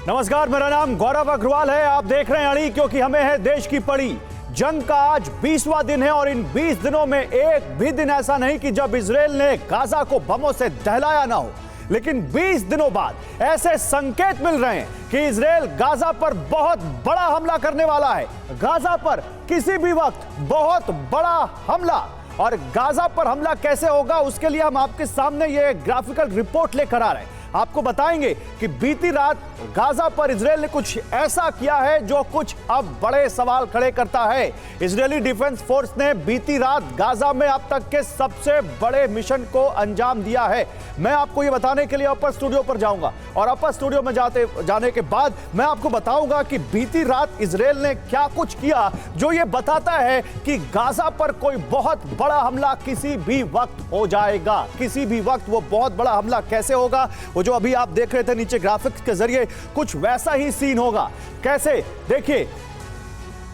नमस्कार, मेरा नाम गौरव अग्रवाल है। आप देख रहे हैं अड़ी, क्योंकि हमें है देश की पड़ी। जंग का आज 20वां दिन है और इन 20 दिनों में एक भी दिन ऐसा नहीं कि जब इजराइल ने गाजा को बमों से दहलाया ना हो। लेकिन 20 दिनों बाद ऐसे संकेत मिल रहे हैं कि इजराइल गाजा पर बहुत बड़ा हमला करने वाला है। गाजा पर किसी भी वक्त बहुत बड़ा हमला। और गाजा पर हमला कैसे होगा, उसके लिए हम आपके सामने ये ग्राफिकल रिपोर्ट लेकर आ रहे हैं। आपको बताएंगे कि बीती रात गाजा पर इजराइल ने कुछ ऐसा किया है जो कुछ अब बड़े सवाल खड़े करता है। इजरायली डिफेंस फोर्स ने बीती रात गाजा में अब तक के सबसे बड़े मिशन को अंजाम दिया है। मैं आपको ये बताने के लिए अपर स्टूडियो पर जाऊंगा और अपर स्टूडियो में जाने के बाद मैं आपको बताऊंगा कि बीती रात इजराइल ने क्या कुछ किया जो ये बताता है कि गाजा पर कोई बहुत बड़ा हमला किसी भी वक्त हो जाएगा। किसी भी वक्त वो बहुत बड़ा हमला कैसे होगा, वो जो अभी आप देख रहे थे नीचे ग्राफिक्स के जरिए, कुछ वैसा ही सीन होगा। कैसे, देखिए,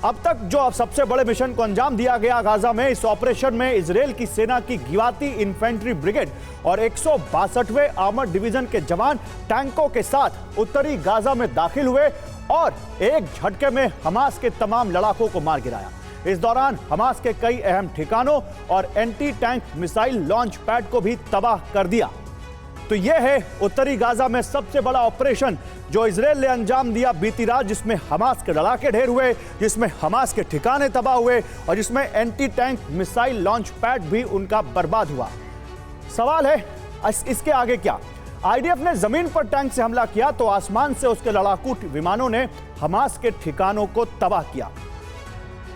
अब तक जो सबसे बड़े मिशन को अंजाम दिया गया गाजा में, इस ऑपरेशन में इजराइल की सेना की गिवाती इन्फेंट्री ब्रिगेड और 162वें आर्मर्ड डिवीजन के जवान टैंकों के साथ उत्तरी गाजा में दाखिल हुए और एक झटके में हमास के तमाम लड़ाकों को मार गिराया। इस दौरान हमास के कई अहम ठिकानों और anti tank missile launch pad को भी तबाह कर दिया। तो यह है उत्तरी गाजा में सबसे बड़ा ऑपरेशन जो इजराइल ने अंजाम दिया बीती रात, जिसमें हमास के लड़ाके ढेर हुए, जिसमें हमास के ठिकाने तबाह हुए और जिसमें anti tank missile launch pad भी उनका बर्बाद हुआ। सवाल है इसके आगे क्या? आईडीएफ ने जमीन पर टैंक से हमला किया तो आसमान से उसके लड़ाकू विमानों ने हमास के ठिकानों को तबाह किया।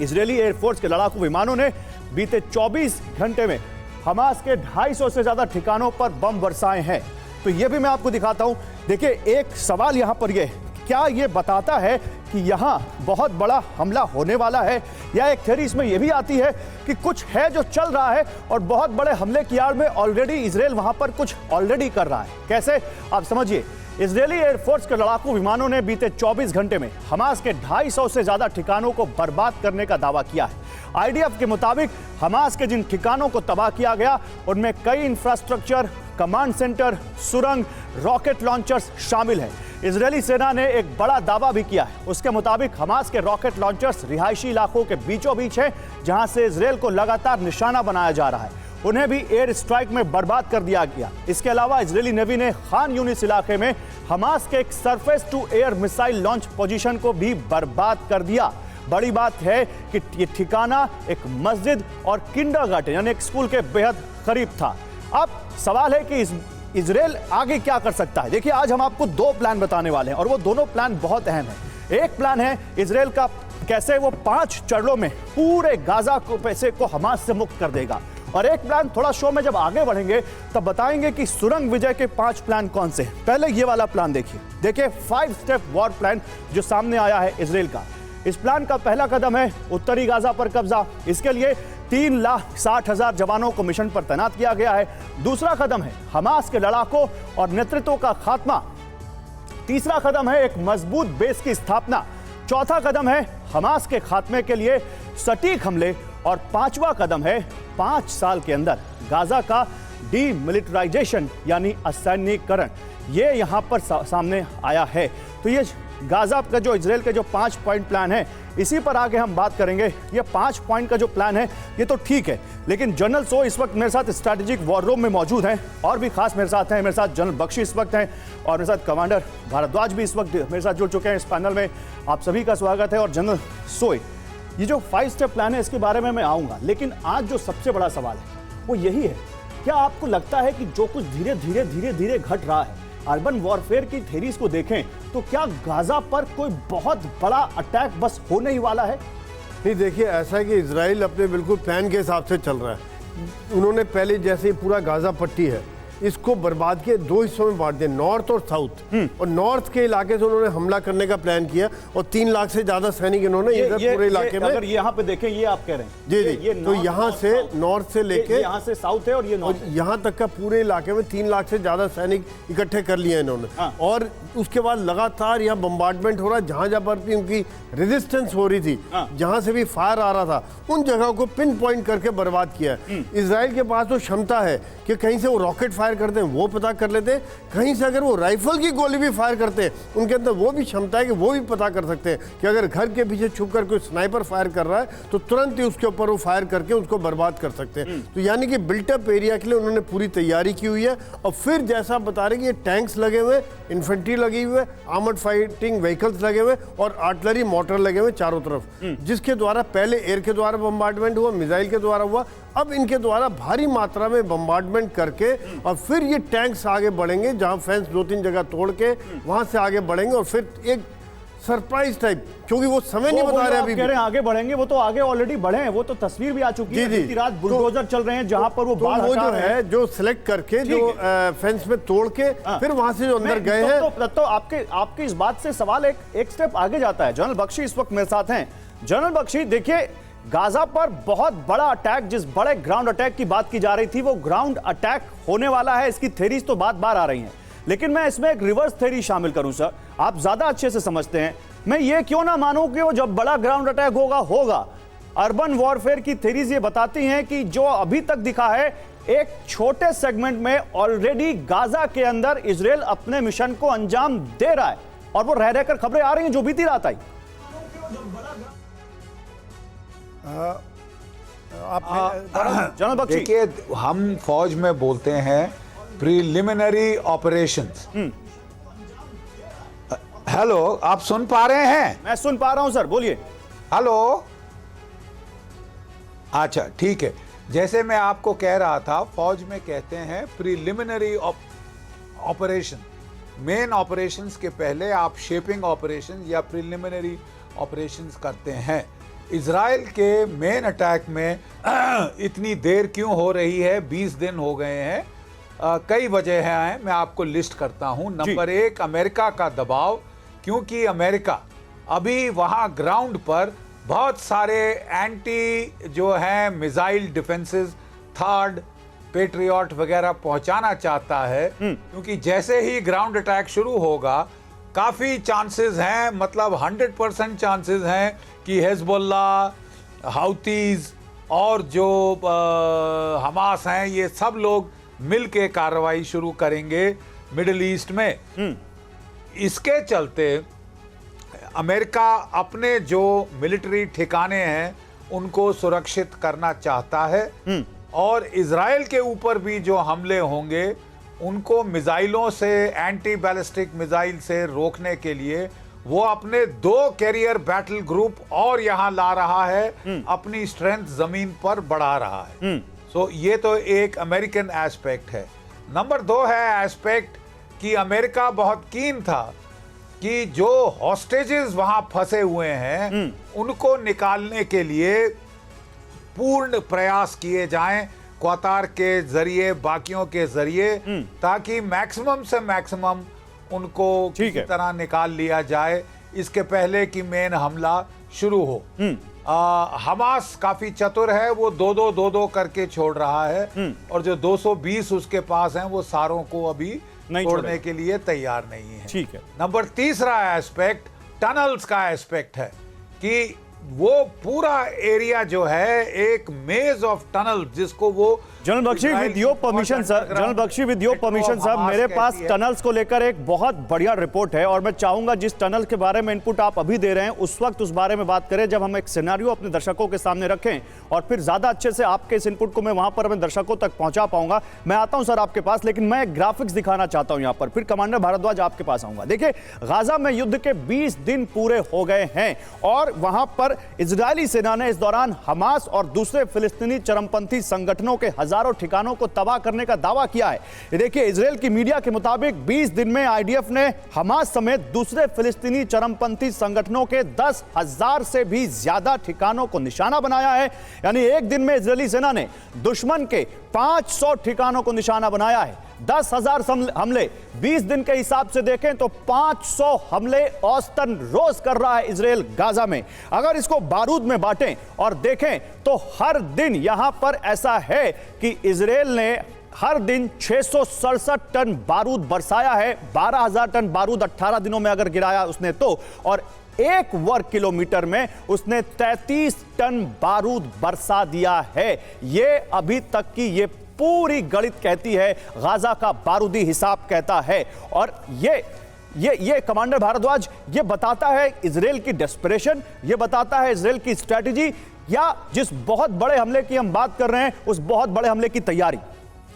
इजरायली एयरफोर्स के लड़ाकू विमानों ने बीते 24 घंटे में हमास के 250 से ज्यादा ठिकानों पर बम बरसाए हैं। तो यह भी मैं आपको दिखाता हूं। देखिए, एक सवाल यहां पर यह, क्या यह बताता है कि यहां बहुत बड़ा हमला होने वाला है, या एक थ्योरी इसमें यह भी आती है कि कुछ है जो चल रहा है और बहुत बड़े हमले की आड़ में ऑलरेडी इजराइल वहां पर कुछ ऑलरेडी कर रहा है। कैसे, आप समझिए। इजरायली एयरफोर्स के लड़ाकू विमानों ने बीते 24 घंटे में हमास के 250 से ज्यादा ठिकानों को बर्बाद करने का दावा किया है। आईडीएफ के मुताबिक हमास के जिन ठिकानों को तबाह किया गया उनमें कई इंफ्रास्ट्रक्चर, कमांड सेंटर, सुरंग, रॉकेट लॉन्चर्स शामिल हैं। इजरायली सेना ने एक बड़ा दावा भी किया है। उसके मुताबिक हमास के रॉकेट लॉन्चर्स रिहायशी इलाकों के बीचों बीच हैं, जहां से इजराइल को लगातार निशाना बनाया जा रहा है। उन्हें भी एयर स्ट्राइक में बर्बाद कर दिया गया। इसके अलावा इजरायली नेवी ने खान यूनिस इलाके में हमास के एक surface to air missile launch position को भी बर्बाद कर दिया। बड़ी बात है कि ये ठिकाना एक मस्जिद और किंडरगार्टन यानी एक स्कूल के बेहद करीब था। अब सवाल है कि इजराइल आगे क्या कर सकता है। देखिए, आज हम आपको 2 प्लान बताने वाले हैं और वो दोनों प्लान बहुत अहम है। एक प्लान है इजराइल का, कैसे वो 5 चरणों में पूरे गाजा को पैसे को हमास से मुक्त कर देगा। और एक प्लान थोड़ा शो में जब आगे बढ़ेंगे तब बताएंगे कि सुरंग विजय के 5 प्लान कौन से हैं। पहले ये वाला प्लान देखिए 5 स्टेप वॉर प्लान जो सामने आया है इजराइल का। इस प्लान का पहला कदम है उत्तरी गाजा पर कब्जा। इसके लिए 3,60,000 जवानों को मिशन पर तैनात किया गया है। दूसरा कदम है हमास के लड़ाकों और नेतृत्व का खात्मा। तीसरा कदम है एक मजबूत बेस की स्थापना। चौथा कदम है हमास के खात्मे के लिए सटीक हमले और 5वां कदम है 5 साल के अंदर गाजा का डीमिलिटराइजेशन यानी असैन्यीकरण। ये यहां पर सामने आया है। तो ये गाजा का जो इजराइल के जो 5 पॉइंट प्लान है, इसी पर आगे हम बात करेंगे। ये 5 पॉइंट का जो प्लान है ये तो ठीक है, लेकिन जनरल सो इस वक्त मेरे साथ स्ट्रैटेजिक वॉर रूम में मौजूद हैं और भी खास मेरे साथ हैं। मेरे साथ जनरल बख्शी इस वक्त हैं और मेरे साथ कमांडर भारद्वाज भी इस वक्त मेरे साथ जुड़ चुके हैं इस पैनल में। आप सभी का स्वागत है। और जनरल सोय, ये जो 5 स्टेप प्लान है इसके बारे में मैं आऊँगा, लेकिन आज जो सबसे बड़ा सवाल है वो यही है, क्या आपको लगता है कि जो कुछ धीरे धीरे घट रहा है, अर्बन वॉरफेयर की थ्योरीज को देखें तो क्या गाजा पर कोई बहुत बड़ा अटैक बस होने ही वाला है? नहीं, देखिए, ऐसा है कि इजराइल अपने बिल्कुल प्लान के हिसाब से चल रहा है। उन्होंने पहले जैसे पूरा गाजा पट्टी है इसको बर्बाद किए 2 हिस्सों में बांट दिया, नॉर्थ और साउथ। और नॉर्थ के इलाके से उन्होंने हमला करने का प्लान किया और 3 लाख से ज्यादा सैनिक इन्होंने इधर पूरे इलाके में। अगर यहाँ पे देखें, ये आप कह रहे हैं जी, तो यहाँ से नॉर्थ से लेके यहाँ से साउथ है और ये नॉर्थ, यहाँ तक का पूरे इलाके में 3 लाख से ज्यादा सैनिक इकट्ठे कर लिए इन्होंने। और उसके बाद लगातार यहाँ बम्बार्डमेंट हो रहा है, जहां जहां पर भी उनकी रेजिस्टेंस हो रही थी, जहां से भी फायर आ रहा था, उन जगहों को पिन पॉइंट करके बर्बाद किया है। इजराइल के पास तो क्षमता है कि कहीं से वो रॉकेट फायर फायर करते हैं वो पता कर लेते हैं, कहीं से अगर वो राइफल की गोली भी फायर करते हैं उनके अंदर वो भी क्षमता है कि वो भी पता कर सकते हैं कि अगर घर के पीछे छुप कर कोई स्नाइपर फायर कर रहा है तो तुरंत ही उसके ऊपर वो फायर करके उसको बर्बाद कर सकते हैं। तो यानी कि बिल्टअप एरिया के लिए उन्होंने पूरी तैयारी की हुई है। और फिर जैसा बता रहे कि ये टैंक्स लगे हुए, इन्फेंट्री लगी हुई है, आर्मर्ड फाइटिंग व्हीकल्स लगे हुए और आर्टिलरी मोटर लगे हुए चारों तरफ, जिसके द्वारा पहले एयर के द्वारा बम्बार्डमेंट हुआ, मिसाइल के द्वारा हुआ, अब इनके द्वारा भारी मात्रा में बम्बार्डमेंट करके और फिर ये टैंक्स आगे बढ़ेंगे, जहां फेंस 2-3 जगह तोड़ के वहां से आगे बढ़ेंगे और फिर एक सरप्राइज टाइप, क्योंकि वो समय नहीं बता रहे अभी कह रहे हैं आगे बढ़ेंगे, वो तो आगे ऑलरेडी बढ़े हैं, वो तो तस्वीर भी आ चुकी है। इतनी रात बुलडोजर चल रहे हैं जहां पर वो बाढ़ वो जो है जो सिलेक्ट करके जो फेंस में तोड़ के फिर वहां से जो अंदर गए हैं। तो आपके इस बात से सवाल एक स्टेप आगे जाता है। जनरल बख्शी इस वक्त मेरे साथ हैं। जनरल बख्शी, देखिए गाजा पर बहुत बड़ा अटैक, जिस बड़े ग्राउंड अटैक की बात की जा रही थी वो ग्राउंड अटैक होने वाला है, इसकी थ्योरीज तो बार आ रही हैं, लेकिन मैं इसमें एक रिवर्स थ्योरी शामिल करूं सर, आप ज्यादा अच्छे से समझते हैं। मैं ये क्यों ना मानूं कि वो जब बड़ा ग्राउंड अटैक होगा। अर्बन वॉरफेयर की थ्योरीज ये बताती हैं कि जो अभी तक दिखा है एक छोटे सेगमेंट में ऑलरेडी गाजा के अंदर इजराइल अपने मिशन को अंजाम दे रहा है और वो रह रहकर खबरें आ रही हैं जो बीती रात आई। जनरल बख्शी, देखिए हम फौज में बोलते हैं प्रीलिमिनरी ऑपरेशंस। हेलो, आप सुन पा रहे हैं? मैं सुन पा रहा हूं सर, बोलिए। हेलो, अच्छा ठीक है। जैसे मैं आपको कह रहा था, फौज में कहते हैं प्रीलिमिनरी ऑपरेशन। मेन ऑपरेशंस के पहले आप शेपिंग ऑपरेशन या प्रीलिमिनरी ऑपरेशंस करते हैं। इजराइल के मेन अटैक में इतनी देर क्यों हो रही है? 20 दिन हो गए हैं। कई वजह हैं, मैं आपको लिस्ट करता हूं। नंबर 1, अमेरिका का दबाव, क्योंकि अमेरिका अभी वहां ग्राउंड पर बहुत सारे एंटी जो हैं मिसाइल डिफेंसेस, थर्ड पेट्रियट वगैरह पहुंचाना चाहता है, क्योंकि जैसे ही ग्राउंड अटैक शुरू होगा काफी चांसेस हैं, मतलब 100% चांसेस हैं कि हिजबुल्लाह, हाउतीज और जो हमास हैं, ये सब लोग मिलके कार्रवाई शुरू करेंगे मिडिल ईस्ट में। इसके चलते अमेरिका अपने जो मिलिट्री ठिकाने हैं उनको सुरक्षित करना चाहता है और इजराइल के ऊपर भी जो हमले होंगे उनको मिसाइलों से, एंटी बैलिस्टिक मिसाइल से रोकने के लिए वो अपने 2 कैरियर बैटल ग्रुप और यहां ला रहा है, अपनी स्ट्रेंथ जमीन पर बढ़ा रहा है। सो ये तो एक अमेरिकन एस्पेक्ट है। नंबर 2 है एस्पेक्ट कि अमेरिका बहुत कीन था कि जो हॉस्टेजेस वहां फंसे हुए हैं उनको निकालने के लिए पूर्ण प्रयास किए जाएं, क्वातार के जरिए, बाकियों के जरिए, ताकि मैक्सिमम से मैक्सिमम उनको किसी तरह निकाल लिया जाए इसके पहले कि मेन हमला शुरू हो। हमास काफी चतुर है, वो 2-2 करके छोड़ रहा है और जो 220 उसके पास हैं वो सारों को अभी छोड़ने के लिए तैयार नहीं है। ठीक है। नंबर 3 एस्पेक्ट टनल्स का एस्पेक्ट है कि वो पूरा एरिया जो है एक मेज ऑफ टनल, जिसको वो general Bakshi with your permission sir, general Bakshi with your permission sir, मेरे पास टनल्स को लेकर एक बहुत बढ़िया रिपोर्ट है और मैं चाहूंगा जिस टनल के बारे में इनपुट आप अभी दे रहे हैं उस वक्त उस बारे में बात करें जब हम एक सिनेरियो अपने दर्शकों के सामने रखें और फिर ज्यादा अच्छे से आपके इस इनपुट को मैं वहां पर अपने दर्शकों तक पहुंचा पाऊंगा। मैं आता हूं सर आपके पास, लेकिन मैं ग्राफिक्स दिखाना चाहता हूं यहां पर, फिर कमांडर भारद्वाज आपके पास आऊंगा। देखिए, गाजा में युद्ध के 20 दिन पूरे हो गए हैं और वहां पर इजरायली सेना ने इस दौरान हमास और दूसरे फिलिस्तीनी चरमपंथी संगठनों के हजारों ठिकानों को तबाह करने का दावा किया है। देखिए, इजरायल की मीडिया के मुताबिक 20 दिन में आईडीएफ ने हमास समेत दूसरे फिलिस्तीनी चरमपंथी संगठनों के 10,000 से भी ज्यादा ठिकानों को निशाना बनाया है। यानी एक दिन में इजरायली सेना ने दुश्मन के 500 ठिकानों को निशाना बनाया है। 10,000 हमले 20 दिन के हिसाब से देखें तो 500 हमले औसतन रोज कर रहा है इजरायल गाजा में। अगर इसको बारूद में बांटें और देखें तो हर दिन यहां पर ऐसा है कि इजरायल ने हर दिन 667 टन बारूद बरसाया है। 12,000 टन बारूद 18 दिनों में अगर गिराया उसने तो, और 1 वर्ग किलोमीटर में उसने 33 टन बारूद बरसा दिया है। ये अभी तक की ये पूरी गणित कहती है, गाजा का बारूदी हिसाब कहता है। और ये कमांडर भारद्वाज ये बताता है इजराइल की डेस्परेशन, ये बताता है इजराइल की स्ट्रैटेजी, या जिस बहुत बड़े हमले की हम बात कर रहे हैं उस बहुत बड़े हमले की तैयारी।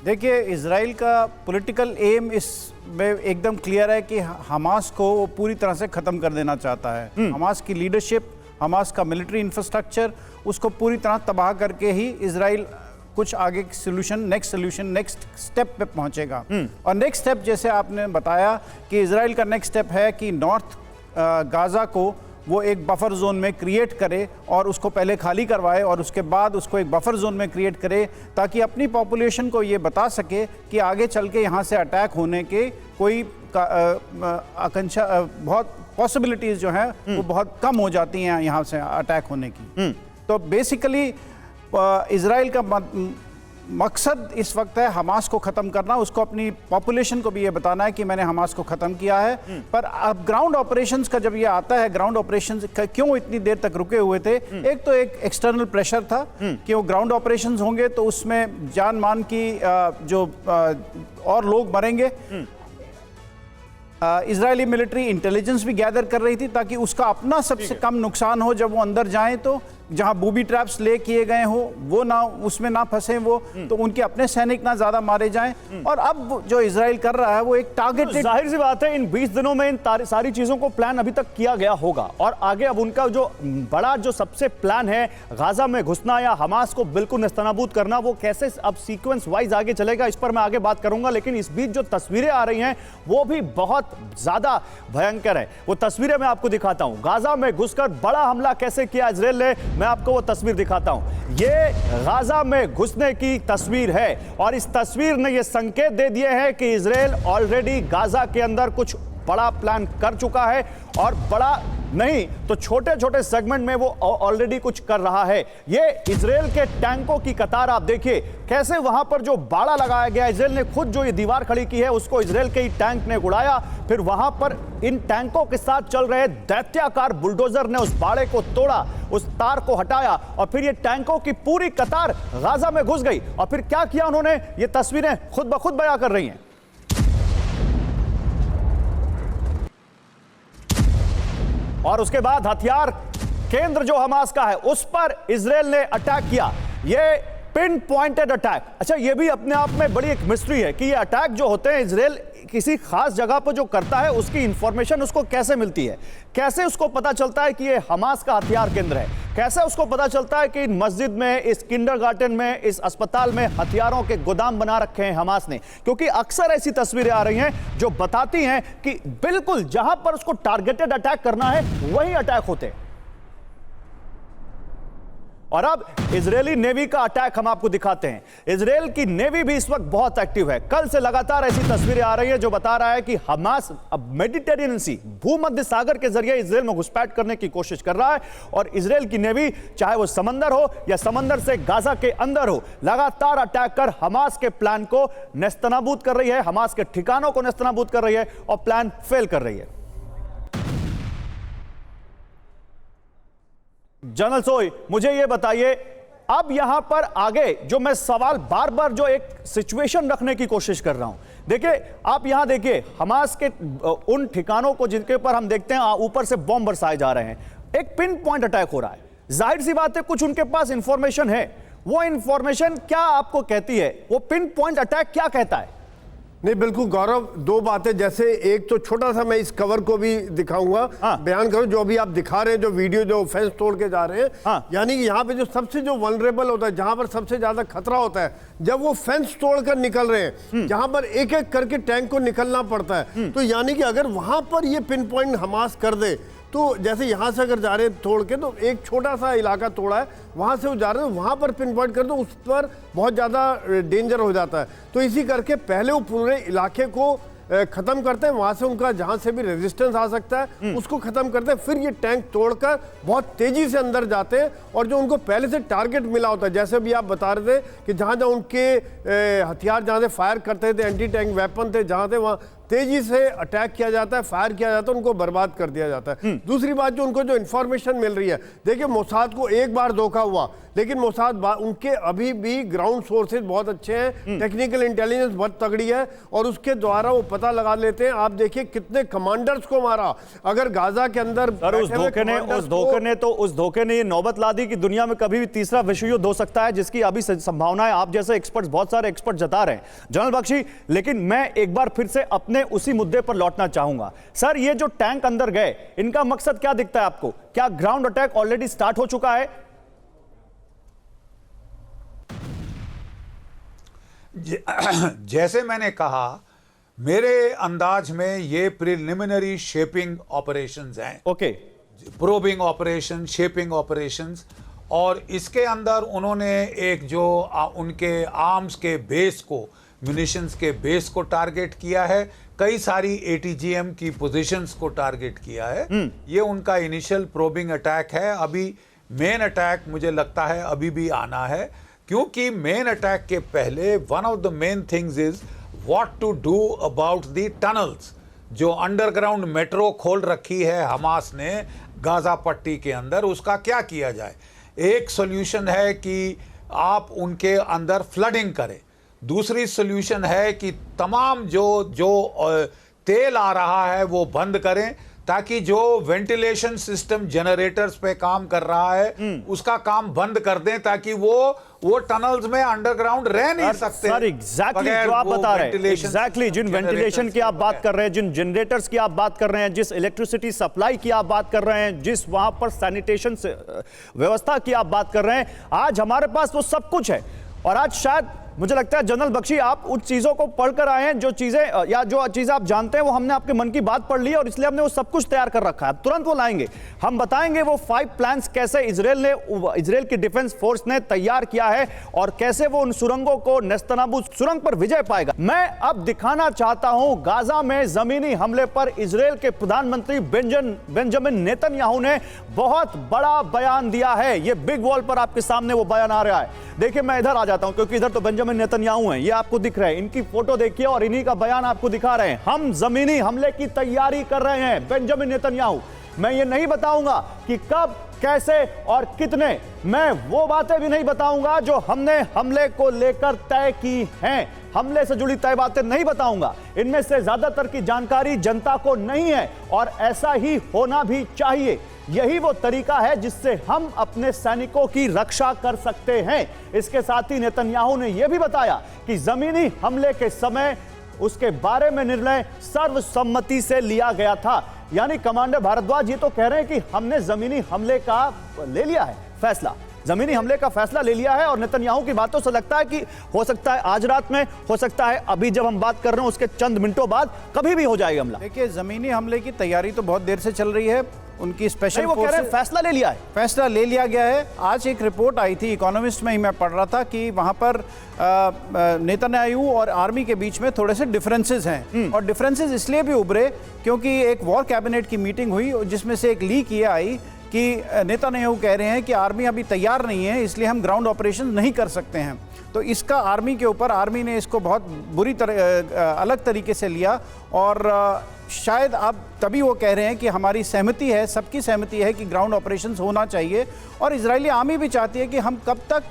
देखिए, इजराइल का पॉलिटिकल एम इसमें एकदम क्लियर है कि हमास को वो पूरी तरह से ख़त्म कर देना चाहता है। हमास की लीडरशिप, हमास का मिलिट्री इंफ्रास्ट्रक्चर, उसको पूरी तरह तबाह करके ही इजराइल कुछ आगे नेक्स्ट स्टेप पे पहुंचेगा। और नेक्स्ट स्टेप, जैसे आपने बताया कि इजराइल का नेक्स्ट स्टेप है कि नॉर्थ गाजा को वो एक बफर जोन में क्रिएट करे और उसको पहले खाली करवाए और उसके बाद उसको एक बफर जोन में क्रिएट करे, ताकि अपनी पॉपुलेशन को ये बता सके कि आगे चल के यहाँ से अटैक होने के कोई आकांक्षा, बहुत पॉसिबिलिटीज़ जो हैं वो बहुत कम हो जाती हैं यहाँ से अटैक होने की। तो बेसिकली इजराइल का मकसद इस वक्त है हमास को ख़त्म करना, उसको अपनी पॉपुलेशन को भी ये बताना है कि मैंने हमास को ख़त्म किया है। पर अब ग्राउंड ऑपरेशंस का जब ये आता है, ग्राउंड ऑपरेशंस क्यों इतनी देर तक रुके हुए थे? एक तो एक एक्सटर्नल प्रेशर था कि वो ग्राउंड ऑपरेशंस होंगे तो उसमें जान मान की जो और लोग मरेंगे। इजरायली मिलिट्री इंटेलिजेंस भी गैदर कर रही थी ताकि उसका अपना सबसे कम नुकसान हो जब वो अंदर जाएं, तो जहां बूबी ट्रैप्स ले किए गए हो वो ना, उसमें ना फंसे वो, तो उनके अपने सैनिक ना ज्यादा मारे जाएं। और अब जो इजराइल कर रहा है वो एक टारगेटेड, जाहिर सी बात है इन 20 दिनों में इन सारी चीजों को प्लान अभी तक किया गया होगा, और आगे अब उनका जो बड़ा जो सबसे प्लान है गाजा में घुसना या हमास को बिल्कुल नेस्तनाबूद करना, वो कैसे अब सीक्वेंस वाइज आगे चलेगा इस पर मैं आगे बात करूंगा। लेकिन इस बीच जो तस्वीरें आ रही हैं वो भी बहुत ज्यादा भयंकर है। वो तस्वीरें मैं आपको दिखाता हूं, गाजा में घुसकर बड़ा हमला कैसे किया इजराइल ने, मैं आपको वो तस्वीर दिखाता हूं। ये गाजा में घुसने की तस्वीर है और इस तस्वीर ने ये संकेत दे दिए हैं कि इजराइल ऑलरेडी गाजा के अंदर कुछ बड़ा प्लान कर चुका है, और बड़ा नहीं तो छोटे छोटे सेगमेंट में वो ऑलरेडी कुछ कर रहा है। ये इजराइल के टैंकों की कतार आप देखिए कैसे वहां पर जो बाड़ा लगाया गया, इजराइल ने खुद जो ये दीवार खड़ी की है उसको इजराइल के ही टैंक ने उड़ाया, फिर वहां पर इन टैंकों के साथ चल रहे दैत्याकार बुलडोजर ने उस बाड़े को तोड़ा, उस तार को हटाया, और फिर ये टैंकों की पूरी कतार गाजा में घुस गई। और फिर क्या किया उन्होंने, ये तस्वीरें खुद ब खुद बयां कर रही हैं। और उसके बाद हथियार केंद्र जो हमास का है उस पर इजराइल ने अटैक किया, ये पिन पॉइंटेड अटैक। अच्छा, ये भी अपने आप में बड़ी एक मिस्ट्री है कि ये अटैक जो होते हैं इजराइल किसी खास जगह पर जो करता है उसकी इंफॉर्मेशन उसको कैसे मिलती है, कैसे उसको पता चलता है कि ये हमास का हथियार केंद्र है, कैसे उसको पता चलता है कि मस्जिद में, इस किंडरगार्टन में, इस अस्पताल में हथियारों के गोदाम बना रखे हैं हमास ने। क्योंकि अक्सर ऐसी तस्वीरें आ रही हैं जो बताती हैं कि बिल्कुल जहां पर उसको टारगेटेड अटैक करना है वही अटैक होते हैं। और अब इजरायली नेवी का अटैक हम आपको दिखाते हैं। इजरायल की नेवी भी इस वक्त बहुत एक्टिव है। कल से लगातार ऐसी तस्वीरें आ रही है जो बता रहा है कि हमास अब मेडिटेरियन सी, भूमध्य सागर के जरिए इजरायल में घुसपैठ करने की कोशिश कर रहा है, और इजरायल की नेवी चाहे वो समंदर हो या समंदर से गाजा के अंदर हो, लगातार अटैक कर हमास के प्लान को नेस्तनाबूद कर रही है, हमास के ठिकानों को नेस्तनाबूद कर रही है और प्लान फेल कर रही है। जनरल सोई, मुझे यह बताइए, अब यहां पर आगे जो मैं सवाल बार बार जो एक सिचुएशन रखने की कोशिश कर रहा हूं, देखिए आप यहां देखिए हमास के उन ठिकानों को जिनके ऊपर हम देखते हैं ऊपर से बॉम्ब बरसाए जा रहे हैं, एक पिन पॉइंट अटैक हो रहा है। जाहिर सी बात है कुछ उनके पास इंफॉर्मेशन है, वो इंफॉर्मेशन क्या आपको कहती है, वो पिन पॉइंट अटैक क्या कहता है? नहीं, बिल्कुल गौरव, दो बातें, जैसे एक तो छोटा सा मैं इस कवर को भी दिखाऊंगा, बयान करूं, जो अभी आप दिखा रहे हैं, जो वीडियो जो फेंस तोड़ के जा रहे हैं, यानी कि यहाँ पे जो सबसे जो वल्नरेबल होता है, जहां पर सबसे ज्यादा खतरा होता है, जब वो फेंस तोड़कर निकल रहे हैं, जहां पर एक एक करके टैंक को निकलना पड़ता है, तो यानी कि अगर वहां पर ये पिन पॉइंट हमास कर दे, तो जैसे यहाँ से अगर जा रहे हैं तोड़ के, तो एक छोटा सा इलाका तोड़ा है, वहाँ से वो जा रहे हैं, वहाँ पर पिन पॉइंट कर दो, उस पर बहुत ज़्यादा डेंजर हो जाता है। तो इसी करके पहले वो पूरे इलाके को ख़त्म करते हैं, वहाँ से उनका जहाँ से भी रेजिस्टेंस आ सकता है उसको ख़त्म करते हैं, फिर ये टैंक तोड़कर बहुत तेज़ी से अंदर जाते हैं, और जो उनको पहले से टारगेट मिला होता है, जैसे भी आप बता रहे थे कि जहाँ जहाँ उनके हथियार जहाँ से फायर करते थे, एंटी टैंक वेपन थे, जहाँ थे वहाँ तेजी से अटैक किया जाता है, फायर किया जाता है, उनको बर्बाद कर दिया जाता है। दूसरी बात, जो उनको जो इंफॉर्मेशन मिल रही है, देखिए मोसाद को एक बार धोखा हुआ, लेकिन मोसाद उनके अभी भी ग्राउंड सोर्सेज बहुत अच्छे हैं, टेक्निकल इंटेलिजेंस बहुत तगड़ी है और उसके द्वारा वो पता लगा लेते हैं। आप देखिए कितने कमांडर्स को मारा। अगर गाजा के अंदर उस धोखे ने ये नौबत ला दी कि दुनिया में कभी भी तीसरा विश्व युद्ध हो सकता है, जिसकी अभी संभावना है। आप जैसे एक्सपर्ट्स, बहुत सारे एक्सपर्ट जता रहे हैं जनरल बख्शी। लेकिन मैं एक बार फिर से अपने उसी मुद्दे पर लौटना चाहूंगा। सर, ये जो टैंक अंदर गए, इनका मकसद क्या दिखता है आपको? क्या ग्राउंड अटैक ऑलरेडी स्टार्ट हो चुका है? जैसे मैंने कहा, मेरे अंदाज में ये प्रिलिमिनरी शेपिंग ऑपरेशंस हैं। Okay, probing operation, shaping operations, और इसके अंदर उन्होंने एक जो उनके आर्म्स के बेस को, म्यूनिशंस के बेस को टारगेट किया है, कई सारी ATGM की पोजीशंस को टारगेट किया है। ये उनका इनिशियल प्रोबिंग अटैक है। अभी मेन अटैक मुझे लगता है अभी भी आना है, क्योंकि मेन अटैक के पहले one of the main things is what to do about the tunnels. जो अंडरग्राउंड मेट्रो खोल रखी है हमास ने गाजा पट्टी के अंदर, उसका क्या किया जाए। एक सॉल्यूशन है कि आप उनके अंदर फ्लडिंग करें, दूसरी सॉल्यूशन है कि तमाम जो तेल आ रहा है वो बंद करें, ताकि जो वेंटिलेशन सिस्टम जनरेटर्स पे काम कर रहा है उसका काम बंद कर दें, ताकि वो टनल्स में अंडरग्राउंड रह नहीं सकते। सर, एग्जैक्टली जो आप बता रहे हैं, एग्जैक्टली जिन वेंटिलेशन की आप बात कर रहे हैं, जिन जनरेटर्स की आप बात कर रहे हैं, जिस इलेक्ट्रिसिटी सप्लाई की आप बात कर रहे हैं, जिस वहां पर सैनिटेशन व्यवस्था की आप बात कर रहे हैं, आज हमारे पास वो सब कुछ है। और आज शायद मुझे लगता है जनरल बख्शी, आप उन चीजों को पढ़कर आए हैं, जो चीजें या जो चीजें आप जानते हैं वो हमने आपके मन की बात पढ़ ली है और इसलिए हमने वो सब कुछ तैयार कर रखा है। तुरंत वो लाएंगे, हम बताएंगे वो 5 प्लान्स कैसे इजराइल की डिफेंस फोर्स ने तैयार किया है और कैसे वो उन सुरंगों को नेस्तनाबूद, सुरंग पर विजय पाएगा। मैं अब दिखाना चाहता हूं गाजा में जमीनी हमले पर इजराइल के प्रधानमंत्री बेंजामिन नेतन्याहू ने बहुत बड़ा बयान दिया है। ये बिग वॉल पर आपके सामने वो बयान आ रहा है। देखिए, मैं इधर आ जाता हूं क्योंकि इधर तो बेंजामिन नेतन्याहू हैं, ये आपको दिख रहे हैं, इनकी फोटो देखिए और इन्हीं का बयान आपको दिखा रहे हैं। हम जमीनी हमले की तैयारी कर रहे हैं, बेंजामिन नेतन्याहू। मैं ये नहीं बताऊंगा कि कब, कैसे और कितने, मैं वो बातें भी नहीं बताऊंगा जो हमने हमले को लेकर तय की हैं। हमले से जुड़ी तय बातें नहीं बताऊंगा, इनमें से ज्यादातर की जानकारी जनता को नहीं है और ऐसा ही होना भी चाहिए। यही वो तरीका है जिससे हम अपने सैनिकों की रक्षा कर सकते हैं। इसके साथ ही नेतन्याहू ने यह भी बताया कि जमीनी हमले के समय उसके बारे में निर्णय सर्वसम्मति से लिया गया था। यानी कमांडर भारद्वाज ये तो कह रहे हैं कि हमने जमीनी हमले का ले लिया है फैसला, जमीनी हमले का फैसला ले लिया है। और नेतन्याहू की बातों से लगता है कि हो सकता है आज रात में, हो सकता है अभी जब हम बात कर रहे हैं उसके चंद मिनटों बाद, कभी भी हो जाएगा हमला। देखिए, जमीनी हमले की तैयारी तो बहुत देर से चल रही है। उनकी स्पेशल वो कह रहे हैं फैसला ले लिया है, फैसला ले लिया गया है। आज एक रिपोर्ट आई थी, इकोनॉमिस्ट में ही मैं पढ़ रहा था कि वहां पर नेतन्याहू और आर्मी के बीच में थोड़े से डिफरेंसेस हैं। और डिफरेंसेस इसलिए भी उभरे क्योंकि एक वॉर कैबिनेट की मीटिंग हुई जिसमें से एक लीक ये आई कि नेतन्याहू कह रहे हैं कि आर्मी अभी तैयार नहीं है, इसलिए हम ग्राउंड ऑपरेशन नहीं कर सकते हैं। तो इसका आर्मी के ऊपर, आर्मी ने इसको बहुत बुरी तरह अलग तरीके से लिया और शायद अब तभी वो कह रहे हैं कि हमारी सहमति है, सबकी सहमति है कि ग्राउंड ऑपरेशंस होना चाहिए। और इजरायली आर्मी भी चाहती है कि हम कब तक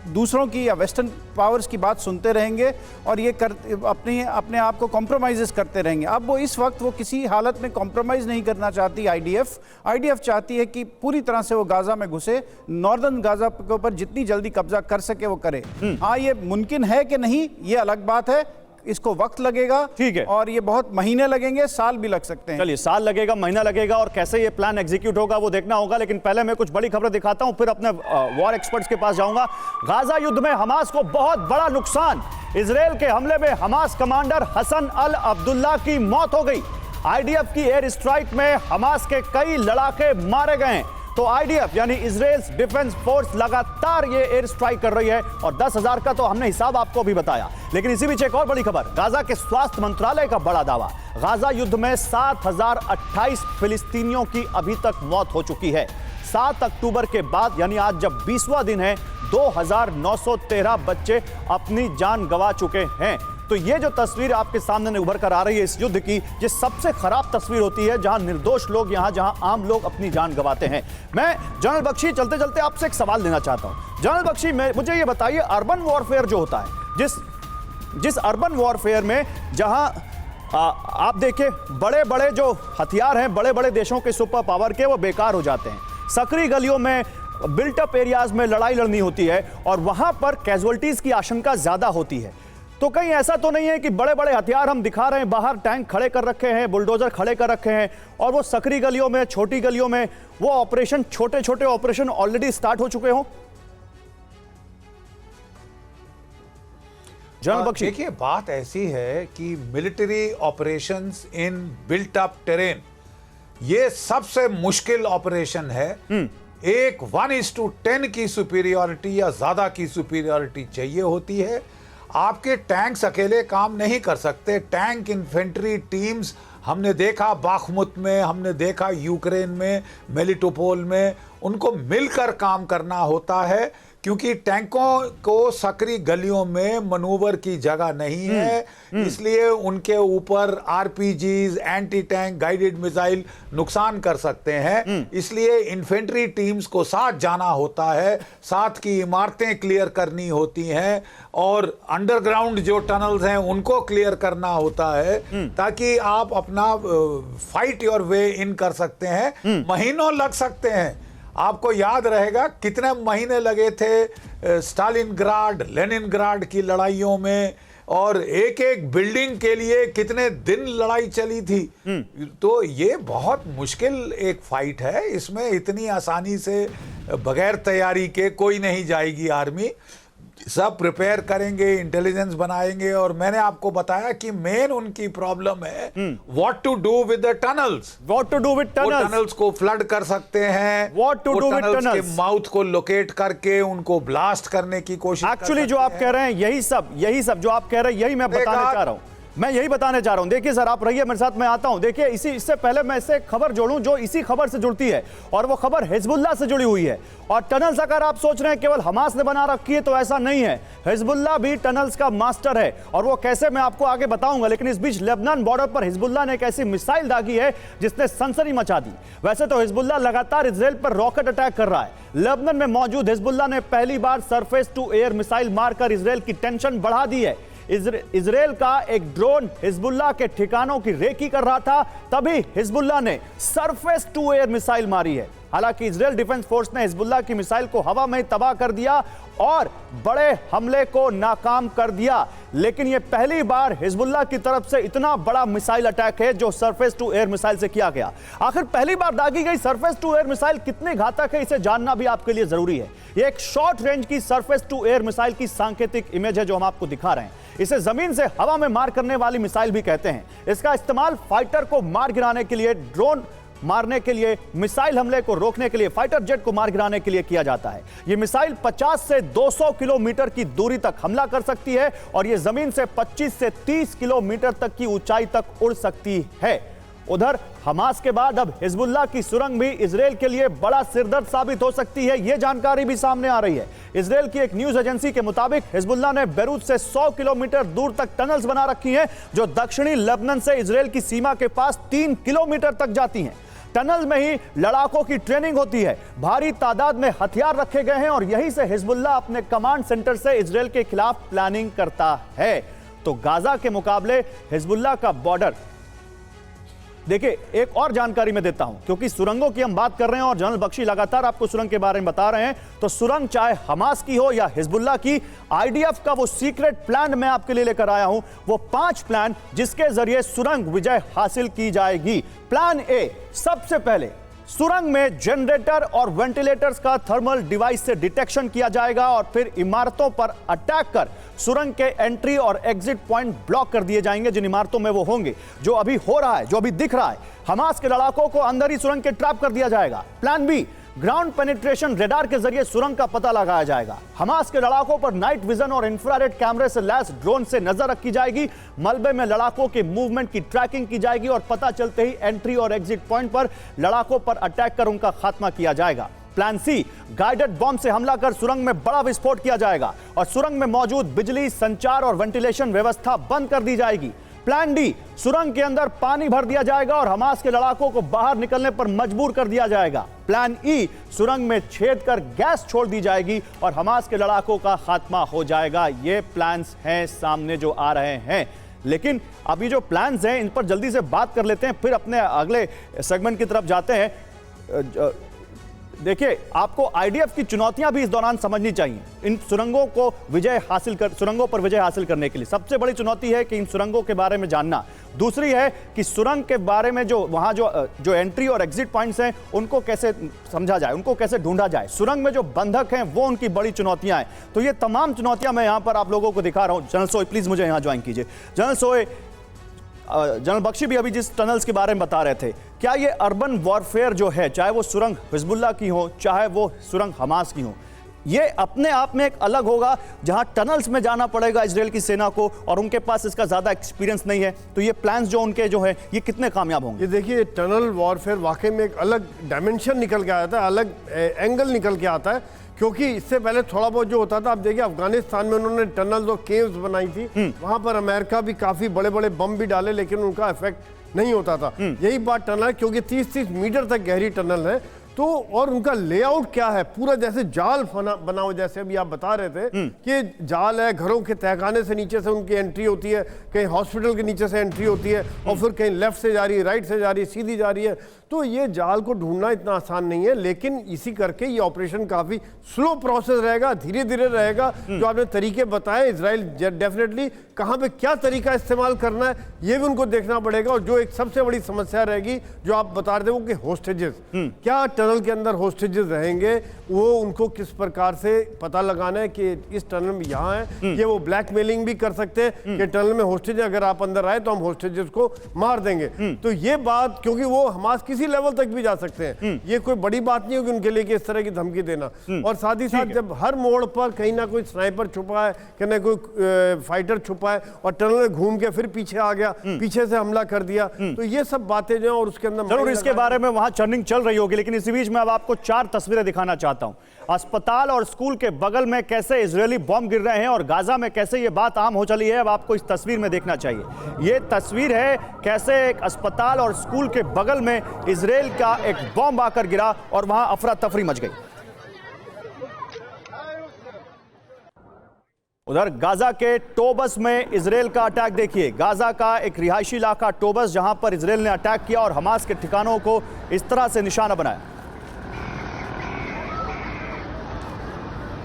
दूसरों की या वेस्टर्न पावर्स की बात सुनते रहेंगे और ये अपने आप को कॉम्प्रोमाइज़ करते रहेंगे। अब वो इस वक्त वो किसी हालत में कॉम्प्रोमाइज़ नहीं करना चाहती। आईडीएफ चाहती है कि पूरी तरह से वो गाजा में घुसे, नॉर्दर्न गाजा के ऊपर जितनी जल्दी कब्जा कर सके वो करे। हाँ, ये मुमकिन है कि नहीं, ये अलग बात है, इसको वक्त लगेगा, ठीक है, और ये बहुत महीने लगेंगे, साल भी लग सकते हैं। चलिए, साल लगेगा, महीना लगेगा और कैसे ये प्लान एग्जीक्यूट होगा वो देखना होगा। लेकिन पहले मैं कुछ बड़ी खबरें दिखाता हूं, फिर अपने वॉर एक्सपर्ट्स के पास जाऊंगा। गाजा युद्ध में हमास को बहुत बड़ा नुकसान। इजराइल के हमले में हमास कमांडर हसन अल अब्दुल्ला की मौत हो गई। आईडीएफ की एयर स्ट्राइक में हमास के कई लड़ाके मारे गए। तो आईडीएफ यानी इजराइल डिफेंस फोर्स लगातार ये एयर स्ट्राइक कर रही है और 10,000 का तो हमने हिसाब आपको अभी बताया। लेकिन इसी बीच एक और बड़ी खबर, गाजा के स्वास्थ्य मंत्रालय का बड़ा दावा, गाजा युद्ध में 7,028 फिलिस्तीनियों की अभी तक मौत हो चुकी है। 7 अक्टूबर के बाद यानी आज जब 20वां दिन है, 2,913 बच्चे अपनी जान गंवा चुके हैं। तो ये जो तस्वीर आपके सामने उभर कर आ रही है इस युद्ध की, ये सबसे खराब तस्वीर होती है जहां निर्दोष लोग, जहां आम लोग अपनी जान गंवाते हैं। मैं जनरल बख्शी चलते चलते आपसे एक सवाल लेना चाहता हूं। जनरल बख्शी, मुझे ये बताइए, अर्बन वॉरफेयर जो होता है, जिस अर्बन वॉरफेयर में जहां आप देखिए बड़े बड़े जो हथियार हैं बड़े बड़े देशों के सुपर पावर के, वो बेकार हो जाते हैं। सकरी गलियों में, बिल्टअप एरियाज में लड़ाई लड़नी होती है और वहां पर कैजुअल्टीज की आशंका ज्यादा होती है। तो कहीं ऐसा तो नहीं है कि बड़े बड़े हथियार हम दिखा रहे हैं, बाहर टैंक खड़े कर रखे हैं, बुलडोजर खड़े कर रखे हैं, और वो सकरी गलियों में, छोटी गलियों में वो ऑपरेशन, छोटे छोटे ऑपरेशन ऑलरेडी स्टार्ट हो चुके हों? जनरल बख्शी, देखिए, बात ऐसी है कि military operations in built up terrain ये सबसे मुश्किल ऑपरेशन है। एक 1:10 की सुपीरियरिटी या ज्यादा की सुपीरियरिटी चाहिए होती है। आपके टैंक्स अकेले काम नहीं कर सकते। टैंक इन्फेंट्री टीम्स हमने देखा बाखमुत में, हमने देखा यूक्रेन में, मेलिटोपोल में, उनको मिलकर काम करना होता है, क्योंकि टैंकों को सकरी गलियों में मनूवर की जगह नहीं है। इसलिए उनके ऊपर RPGs, anti tank guided missile नुकसान कर सकते हैं। इसलिए इन्फेंट्री टीम्स को साथ जाना होता है, साथ की इमारतें क्लियर करनी होती हैं और अंडरग्राउंड जो टनल्स हैं उनको क्लियर करना होता है, ताकि आप अपना फाइट योर वे इन कर सकते हैं। महीनों लग सकते हैं। आपको याद रहेगा कितने महीने लगे थे स्टालिनग्राड, लेनिनग्राड की लड़ाइयों में, और एक एक बिल्डिंग के लिए कितने दिन लड़ाई चली थी। तो ये बहुत मुश्किल एक फाइट है। इसमें इतनी आसानी से बगैर तैयारी के कोई नहीं जाएगी आर्मी। सब प्रिपेयर करेंगे, इंटेलिजेंस बनाएंगे। और मैंने आपको बताया कि मेन उनकी प्रॉब्लम है what to do with the tunnels. What to do with tunnels? Tunnels को फ्लड कर सकते हैं। What to do with tunnels? के माउथ को लोकेट करके उनको ब्लास्ट करने की कोशिश। एक्चुअली जो आप कह रहे हैं यही सब जो आप कह रहे हैं यही मैं बताना चाह रहा हूं। मैं यही बताने चाह रहा हूं। देखिए सर, आप रहिए मेरे साथ, मैं आता हूं। देखिए, इससे पहले मैं इससे खबर जोड़ूं जो इसी खबर से जुड़ती है, और वो खबर हिजबुल्लाह से जुड़ी हुई है। और टनल्स अगर आप सोच रहे हैं केवल हमास ने बना रखी है, तो ऐसा नहीं है। हिजबुल्लाह भी टनल्स का मास्टर है, और वो कैसे मैं आपको आगे बताऊंगा। लेकिन इस बीच लेबनान बॉर्डर पर हिजबुल्लाह ने एक ऐसी मिसाइल दागी है जिसने सनसनी मचा दी। वैसे तो हिजबुल्लाह लगातार इजराइल पर रॉकेट अटैक कर रहा है। लेबनान में मौजूद हिजबुल्लाह ने पहली बार सरफेस टू एयर मिसाइल मारकर इजराइल की टेंशन बढ़ा दी है। इजराइल का एक ड्रोन हिजबुल्लाह के ठिकानों की रेकी कर रहा था, तभी हिजबुल्लाह ने सरफेस टू एयर मिसाइल मारी है। हालांकि इजराइल डिफेंस फोर्स ने हिजबुल्लाह की मिसाइल को हवा में तबाह कर दिया और बड़े हमले को नाकाम कर दिया। लेकिन यह पहली बार हिजबुल्लाह की तरफ से इतना बड़ा मिसाइल अटैक है जो सरफेस टू एयर मिसाइल से किया गया। आखिर पहली बार दागी गई सरफेस टू एयर मिसाइल कितने घातक है, इसे जानना भी आपके लिए जरूरी है। यह एक शॉर्ट रेंज की सरफेस टू एयर मिसाइल की सांकेतिक इमेज है जो हम आपको दिखा रहे हैं। इसे जमीन से हवा में मार करने वाली मिसाइल भी कहते हैं। इसका इस्तेमाल फाइटर को मार गिराने के लिए, ड्रोन मारने के लिए, मिसाइल हमले को रोकने के लिए, फाइटर जेट को मार गिराने के लिए किया जाता है। यह मिसाइल 50 से 200 किलोमीटर की दूरी तक हमला कर सकती है और यह जमीन से 25 से 30 किलोमीटर तक की ऊंचाई तक उड़ सकती है। उधर हमास के बाद अब हिजबुल्लाह की सुरंग भी इजराइल के लिए बड़ा सिरदर्द साबित हो सकती है, यह जानकारी भी सामने आ रही है। इजराइल की एक न्यूज एजेंसी के मुताबिक हिजबुल्लाह ने बेरूत से 100 किलोमीटर दूर तक टनल्स बना रखी हैं जो दक्षिणी लेबनान से इजराइल की सीमा के पास 3 किलोमीटर तक जाती हैं। टनल में ही लड़ाकों की ट्रेनिंग होती है, भारी तादाद में हथियार रखे गए हैं और यहीं से हिजबुल्लाह अपने कमांड सेंटर से इजराइल के खिलाफ प्लानिंग करता है। तो गाजा के मुकाबले हिजबुल्लाह का बॉर्डर, देखिए एक और जानकारी मैं देता हूं, क्योंकि सुरंगों की हम बात कर रहे हैं और जनरल बख्शी लगातार आपको सुरंग के बारे में बता रहे हैं। तो सुरंग चाहे हमास की हो या हिजबुल्लाह की, आईडीएफ का वो सीक्रेट प्लान मैं आपके लिए लेकर आया हूं, वो 5 प्लान जिसके जरिए सुरंग विजय हासिल की जाएगी। प्लान ए, सबसे पहले सुरंग में जनरेटर और वेंटिलेटर्स का थर्मल डिवाइस से डिटेक्शन किया जाएगा और फिर इमारतों पर अटैक कर सुरंग के एंट्री और एग्जिट पॉइंट ब्लॉक कर दिए जाएंगे जिन इमारतों में वो होंगे। जो अभी हो रहा है, जो अभी दिख रहा है, हमास के लड़ाकों को अंदर ही सुरंग के ट्रैप कर दिया जाएगा। Plan B, ground penetration radar के जरिए सुरंग का पता लगाया जाएगा। हमास के लड़ाकों पर नाइट विजन और इंफ्रारेड कैमरे से लैस ड्रोन से नजर रखी जाएगी। मलबे में लड़ाकों के मूवमेंट की ट्रैकिंग की जाएगी और पता चलते ही एंट्री और एग्जिट पॉइंट पर लड़ाकों पर अटैक कर उनका खात्मा किया जाएगा। प्लान सी, गाइडेड बॉम्ब से हमला कर सुरंग में बड़ा विस्फोट किया जाएगा और सुरंग में मौजूद बिजली, संचार और वेंटिलेशन व्यवस्था बंद कर दी जाएगी। प्लान डी, सुरंग के अंदर पानी भर दिया जाएगा और हमास के लड़ाकों को बाहर निकलने पर मजबूर कर दिया जाएगा। प्लान ई, सुरंग में छेद कर गैस छोड़ दी जाएगी और हमास के लड़ाकों का खात्मा हो जाएगा। ये प्लान्स हैं सामने जो आ रहे हैं, लेकिन अभी जो प्लान्स हैं इन पर जल्दी से बात कर लेते हैं, फिर अपने अगले सेगमेंट की तरफ जाते हैं। देखिए, आपको आईडीएफ की चुनौतियां भी इस दौरान समझनी चाहिए इन सुरंगों को सुरंगों पर विजय हासिल करने के लिए। सबसे बड़ी चुनौती है कि इन सुरंगों के बारे में जानना। दूसरी है कि सुरंग के बारे में वहां जो एंट्री और एग्जिट पॉइंट्स हैं उनको कैसे समझा जाए, उनको कैसे ढूंढा जाए। सुरंग में जो बंधक हैं वो उनकी बड़ी चुनौतियां हैं। तो ये तमाम चुनौतियां मैं यहां पर आप लोगों को दिखा रहा हूं। जनरल सोय, प्लीज मुझे यहां ज्वाइन कीजिए। जनरल सोय, जनरल बख्शी भी अभी जिस टनल्स के बारे में बता रहे थे, क्या ये अर्बन वॉरफेयर जो है, चाहे वो सुरंग हिजबुल्लाह की हो, चाहे वो सुरंग हमास की हो, ये अपने आप में एक अलग होगा जहां टनल्स में जाना पड़ेगा इजराइल की सेना को और उनके पास इसका ज्यादा एक्सपीरियंस नहीं है। तो ये प्लान्स जो उनके जो है ये कितने कामयाब होंगे? ये देखिए, टनल वॉरफेयर वाकई में एक अलग डायमेंशन निकल के आता है, अलग एंगल निकल के आता है, क्योंकि इससे पहले थोड़ा बहुत जो होता था, आप देखिए अफगानिस्तान में उन्होंने टनल्स और केव्स बनाई थी, वहां पर अमेरिका भी काफी बड़े बड़े बम भी डाले, लेकिन उनका इफेक्ट नहीं होता था। यही बात टनल, क्योंकि 30-30 मीटर तक गहरी टनल है, तो और उनका लेआउट क्या है, पूरा जैसे जाल बनाओ, जैसे अभी आप बता रहे थे कि जाल है, घरों के तहखाने से नीचे से उनकी एंट्री होती है, कहीं हॉस्पिटल के नीचे से एंट्री होती है और फिर कहीं लेफ्ट से जा रही है, राइट से जा रही है, सीधी जा रही है। तो ये जाल को ढूंढना इतना आसान नहीं है, लेकिन इसी करके ये ऑपरेशन काफी स्लो प्रोसेस रहेगा, धीरे धीरे रहेगा। जो आपने तरीके बताए, इजराइल डेफिनेटली कहाँ पे क्या तरीका इस्तेमाल करना है ये भी उनको देखना पड़ेगा। और जो एक सबसे बड़ी समस्या रहेगी जो आप बता रहे थे, वो कि होस्टेजेस, क्या टनल के अंदर होस्टेजेस रहेंगे, वो उनको किस प्रकार से पता लगाना है कि इस टनल में यहाँ है। ये वो ब्लैकमेलिंग भी कर सकते हैं कि टनल में होस्टेज, अगर आप अंदर आए तो हम होस्टेजेस को मार देंगे। तो ये बात, क्योंकि वो हमास किसी लेवल तक भी जा सकते हैं, ये कोई बड़ी बात नहीं होगी उनके लिए कि इस तरह की धमकी देना। और साथ ही साथ जब हर मोड़ पर कहीं ना कोई स्नाइपर छुपा है, कहीं ना कोई फाइटर छुपा है और टनल में घूम के फिर पीछे आ गया, पीछे से हमला कर दिया, तो ये सब बातें जो है, और उसके अंदर जरूर इसके बारे में वहां चर्निंग चल रही होगी। लेकिन इसी बीच में अब आपको 4 तस्वीरें दिखाना चाहता हूं। अस्पताल और स्कूल के बगल में कैसे इजरायली बॉम्ब गिर रहे हैं और गाजा में कैसे ये बात आम हो चली है, अब आपको इस तस्वीर में देखना चाहिए। ये तस्वीर है कैसे एक अस्पताल और स्कूल के बगल में इजराइल का एक बॉम्ब आकर गिरा और वहां अफरा तफरी मच गई। उधर गाजा के टोबस में इजराइल का अटैक देखिए। गाजा का एक रिहायशी इलाका टोबस, जहां पर इजराइल ने अटैक किया और हमास के ठिकानों को इस तरह से निशाना बनाया।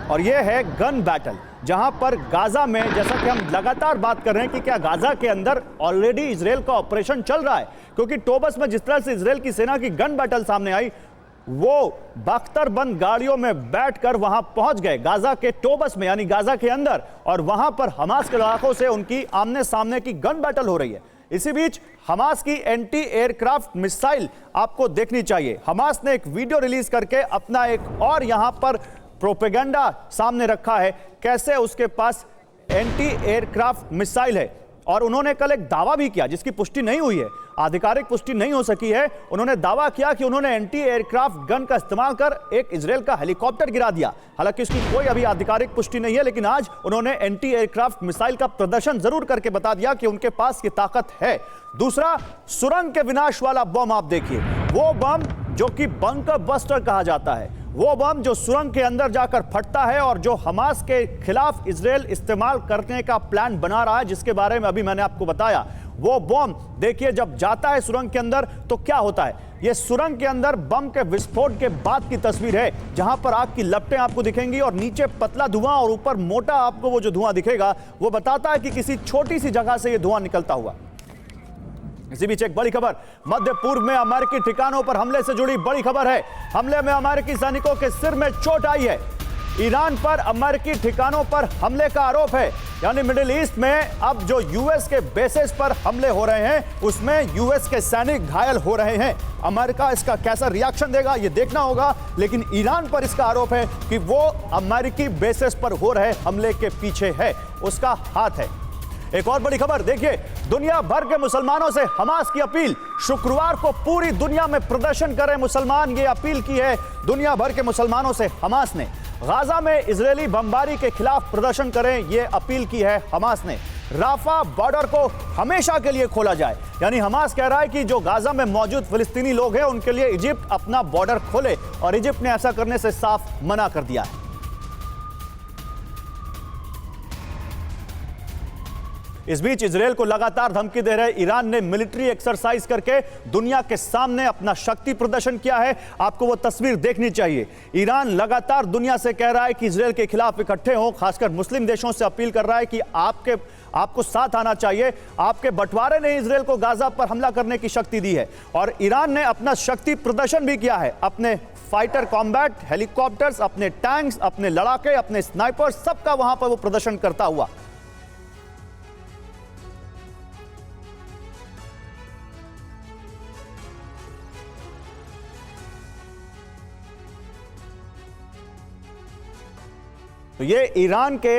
और यह है गन बैटल, जहां पर गाजा में, जैसा कि हम लगातार बात कर रहे हैं कि क्या गाजा के अंदर ऑलरेडी इजराइल का ऑपरेशन चल रहा है, क्योंकि टोबस में जिस तरह से इजराइल की सेना की गन बैटल सामने आई, वो बख्तरबंद गाड़ियों में बैठकर वहां पहुंच गए गाजा के टोबस में, यानी गाजा के अंदर, और वहां पर हमास के लड़ाकों से उनकी आमने सामने की गन बैटल हो रही है। इसी बीच हमास की एंटी एयरक्राफ्ट मिसाइल आपको देखनी चाहिए। हमास ने एक वीडियो रिलीज करके अपना एक और यहां पर प्रोपेगेंडा सामने रखा है, कैसे उसके पास एंटी एयरक्राफ्ट मिसाइल है। और उन्होंने कल एक दावा भी किया जिसकी पुष्टि नहीं हुई है, आधिकारिक पुष्टि नहीं हो सकी है। उन्होंने दावा किया कि उन्होंने एंटी एयरक्राफ्ट गन का इस्तेमाल कर एक इजराइल का हेलीकॉप्टर गिरा दिया। हालांकि उसकी कोई अभी आधिकारिक पुष्टि नहीं है, लेकिन आज उन्होंने एंटी एयरक्राफ्ट मिसाइल का प्रदर्शन जरूर करके बता दिया कि उनके पास ये ताकत है। दूसरा, सुरंग के विनाश वाला बम आप देखिए, वो बम जो कि बंकर बस्टर कहा जाता है, वो बम जो सुरंग के अंदर जाकर फटता है और जो हमास के खिलाफ इजराइल इस्तेमाल करने का प्लान बना रहा है, जिसके बारे में अभी मैंने आपको बताया। वो बम देखिए जब जाता है सुरंग के अंदर तो क्या होता है। ये सुरंग के अंदर बम के विस्फोट के बाद की तस्वीर है, जहां पर आग की लपटें आपको दिखेंगी और नीचे पतला धुआं और ऊपर मोटा आपको वो जो धुआं दिखेगा, वो बताता है कि किसी छोटी सी जगह से ये धुआं निकलता हुआ। इसी बीच एक बड़ी खबर, मध्य पूर्व में अमेरिकी ठिकानों पर हमले से जुड़ी बड़ी खबर है। हमले में अमेरिकी सैनिकों के सिर में चोट आई है। ईरान पर अमेरिकी ठिकानों पर हमले का आरोप है, यानी मिडिल ईस्ट में अब जो यूएस के बेसेस पर हमले हो रहे हैं, उसमें यूएस के सैनिक घायल हो रहे हैं। अमेरिका इसका कैसा रिएक्शन देगा ये देखना होगा, लेकिन ईरान पर इसका आरोप है कि वो अमेरिकी बेसेस पर हो रहे हमले के पीछे है, उसका हाथ है। एक और बड़ी खबर देखिए, दुनिया भर के मुसलमानों से हमास की अपील। शुक्रवार को पूरी दुनिया में प्रदर्शन करें मुसलमान, ये अपील की है दुनिया भर के मुसलमानों से हमास ने। गाजा में इजरायली बमबारी के खिलाफ प्रदर्शन करें, ये अपील की है हमास ने। राफा बॉर्डर को हमेशा के लिए खोला जाए, यानी हमास कह रहा है कि जो गाजा में मौजूद फिलिस्तीनी लोग हैं उनके लिए इजिप्ट अपना बॉर्डर खोले, और इजिप्ट ने ऐसा करने से साफ मना कर दिया है। इस बीच इजरायल को लगातार धमकी दे रहे ईरान ने मिलिट्री एक्सरसाइज करके दुनिया के सामने अपना शक्ति प्रदर्शन किया है। आपको वो तस्वीर देखनी चाहिए। ईरान लगातार दुनिया से कह रहा है कि इजरायल के खिलाफ इकट्ठे हों, खासकर मुस्लिम देशों से अपील कर रहा है कि आपको साथ आना चाहिए। आपके बंटवारे ने इजरायल को गाजा पर हमला करने की शक्ति दी है, और ईरान ने अपना शक्ति प्रदर्शन भी किया है। अपने फाइटर कॉम्बैट हेलीकॉप्टर्स, अपने टैंक्स, अपने लड़ाके, अपने स्नाइपर्स, सबका वहां पर वो प्रदर्शन करता हुआ। तो ये ईरान के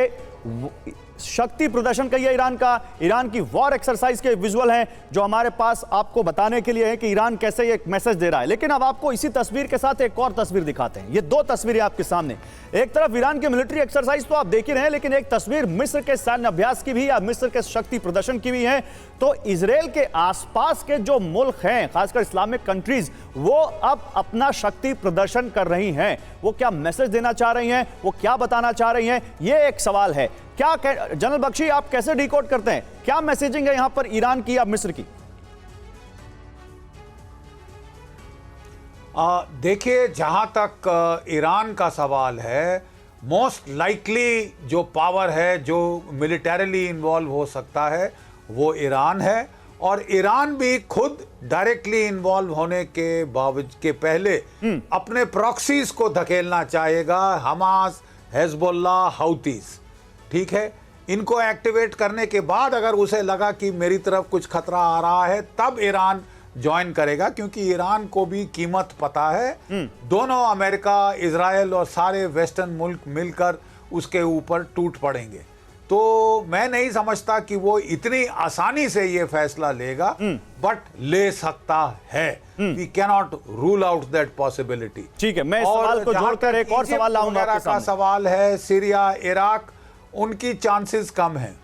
शक्ति प्रदर्शन का, ये ईरान की वॉर एक्सरसाइज के विजुअल हैं जो हमारे पास आपको बताने के लिए है कि ईरान कैसे ये मैसेज दे रहा है। लेकिन अब आपको इसी तस्वीर के साथ एक और तस्वीर दिखाते हैं। ये दो तस्वीरें आपके सामने, एक तरफ ईरान की मिलिट्री एक्सरसाइज तो आप देख ही रहे हैं, लेकिन एक तस्वीर मिस्र के सैन्य अभ्यास की भी या मिस्र के शक्ति प्रदर्शन की भी है। तो इजरायल के आसपास के जो मुल्क हैं, खासकर इस्लामिक कंट्रीज, वो अब अपना शक्ति प्रदर्शन कर रही हैं। वो क्या मैसेज देना चाह रही हैं, वो क्या बताना चाह रही हैं, ये एक सवाल है। क्या जनरल बख्शी, आप कैसे डिकोड करते हैं, क्या मैसेजिंग है यहां पर ईरान की या मिस्र की? देखिए, जहां तक ईरान का सवाल है, मोस्ट लाइकली जो पावर है जो मिलिटरीली इन्वॉल्व हो सकता है वो ईरान है, और ईरान भी खुद डायरेक्टली इन्वॉल्व होने के पहले अपने प्रॉक्सीज को धकेलना चाहेगा। हमास, हिजबुल्लाह, हाउतीज, ठीक है, इनको एक्टिवेट करने के बाद अगर उसे लगा कि मेरी तरफ कुछ खतरा आ रहा है, तब ईरान ज्वाइन करेगा, क्योंकि ईरान को भी कीमत पता है। दोनों अमेरिका, इजराइल और सारे वेस्टर्न मुल्क मिलकर उसके ऊपर टूट पड़ेंगे। तो मैं नहीं समझता कि वो इतनी आसानी से ये फैसला लेगा, बट ले सकता है। We can not rule out that possibility. ठीक है, मैं इस सवाल को जोड़कर एक और सवाल लाऊंगा आपके सामने। सवाल है सीरिया, इराक, उनकी चांसेस कम हैं।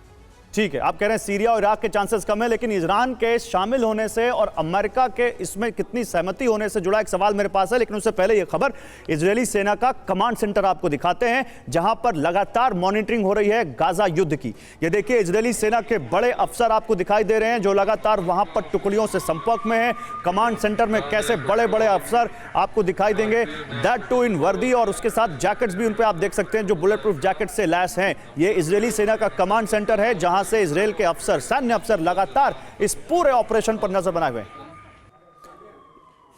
ठीक है, आप कह रहे हैं सीरिया और इराक के चांसेस कम है, लेकिन ईरान के शामिल होने से और अमेरिका के इसमें कितनी सहमति होने से जुड़ा एक सवाल मेरे पास है। लेकिन उससे पहले यह खबर, इजरायली सेना का कमांड सेंटर आपको दिखाते हैं, जहां पर लगातार मॉनिटरिंग हो रही है गाजा युद्ध की। ये देखिए, इजरायली सेना के बड़े अफसर आपको दिखाई दे रहे हैं जो लगातार वहां पर टुकड़ियों से संपर्क में हैं। कमांड सेंटर में कैसे बड़े बड़े अफसर आपको दिखाई देंगे, दैट टू इन वर्दी, और उसके साथ जैकेट्स भी उन पर आप देख सकते हैं जो बुलेट प्रूफ जैकेट से लैस हैं। ये इजरायली सेना का कमांड सेंटर है, जहां से इजरायल के अफसर, सैन्य अफसर लगातार इस पूरे ऑपरेशन पर नजर बनाए हुए हैं।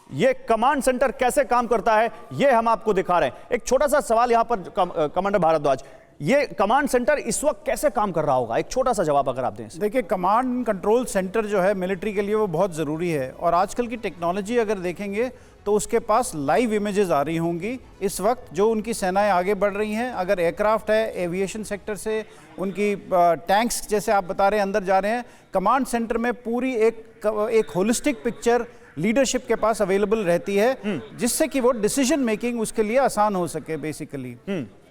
ये कमांड सेंटर कैसे काम करता है, ये हम आपको दिखा रहे हैं। एक छोटा सा सवाल यहां पर कमांडर भारद्वाज, ये कमांड सेंटर इस वक्त कैसे काम कर रहा होगा, एक छोटा सा जवाब अगर आप दें। देखिए, कमांड कंट्रोल सेंटर जो है मिलिट्री के लिए वो बहुत ज़रूरी है, और आजकल की टेक्नोलॉजी अगर देखेंगे तो उसके पास लाइव इमेजेस आ रही होंगी इस वक्त जो उनकी सेनाएं आगे बढ़ रही हैं। अगर एयरक्राफ्ट है, एविएशन सेक्टर से उनकी टैंक्स जैसे आप बता रहे हैं अंदर जा रहे हैं, कमांड सेंटर में पूरी एक होलिस्टिक पिक्चर लीडरशिप के पास अवेलेबल रहती है, जिससे कि वो डिसीजन मेकिंग उसके लिए आसान हो सके बेसिकली,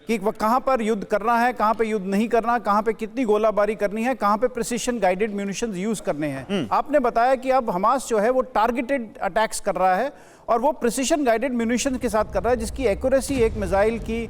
कि कहाँ पर युद्ध करना है, कहाँ पे युद्ध नहीं करना, कहाँ पे कितनी गोलाबारी करनी है, कहाँ पे प्रिसिशन गाइडेड म्यूनिशंस यूज करने हैं। आपने बताया कि अब हमास जो है वो टारगेटेड अटैक्स कर रहा है, और वो प्रिसिशन गाइडेड म्यूनिशंस के साथ कर रहा है, जिसकी एक्यूरेसी एक मिसाइल की